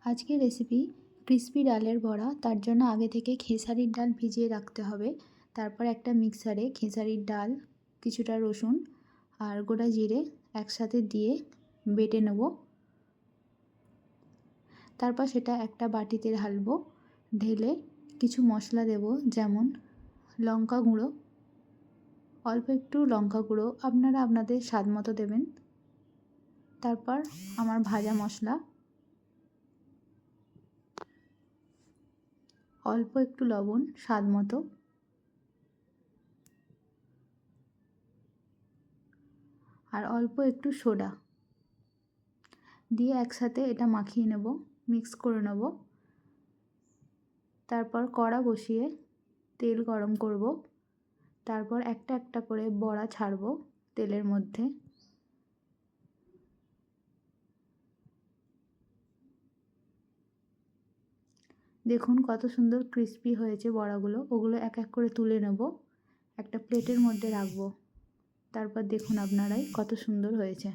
আজকের recipe crispy ডালের বড়া। তার জন্য আগে থেকে খেসারির ডাল ভিজিয়ে রাখতে হবে। তারপর একটা মিক্সারে খেসারির ডাল, কিছুটা রসুন আর গোটা জিরে একসাথে দিয়ে বেটে নেব। তারপর সেটা একটা বাটিতে ঢালবো। ঢেলে কিছু মশলা দেব, যেমন লঙ্কা গুঁড়ো, অল্প একটু লঙ্কা গুঁড়ো, আপনারা আপনাদের স্বাদ মতো দেবেন। তারপর আমার ভাজা মশলা, অল্প একটু লবণ স্বাদ মতো, আর অল্প একটু সোডা দিয়ে একসাথে এটা মাখিয়ে নেব, মিক্স করে নেব। তারপর কড়া বসিয়ে তেল গরম করব। তারপর একটা একটা করে বড়া ছাড়ব তেলের মধ্যে। দেখুন কত সুন্দর ক্রিস্পি হয়েছে বড়াগুলো। ওগুলো এক এক করে তুলে নেব, একটা প্লেটের মধ্যে রাখবো। তারপর দেখুন আপনারাই কত সুন্দর হয়েছে।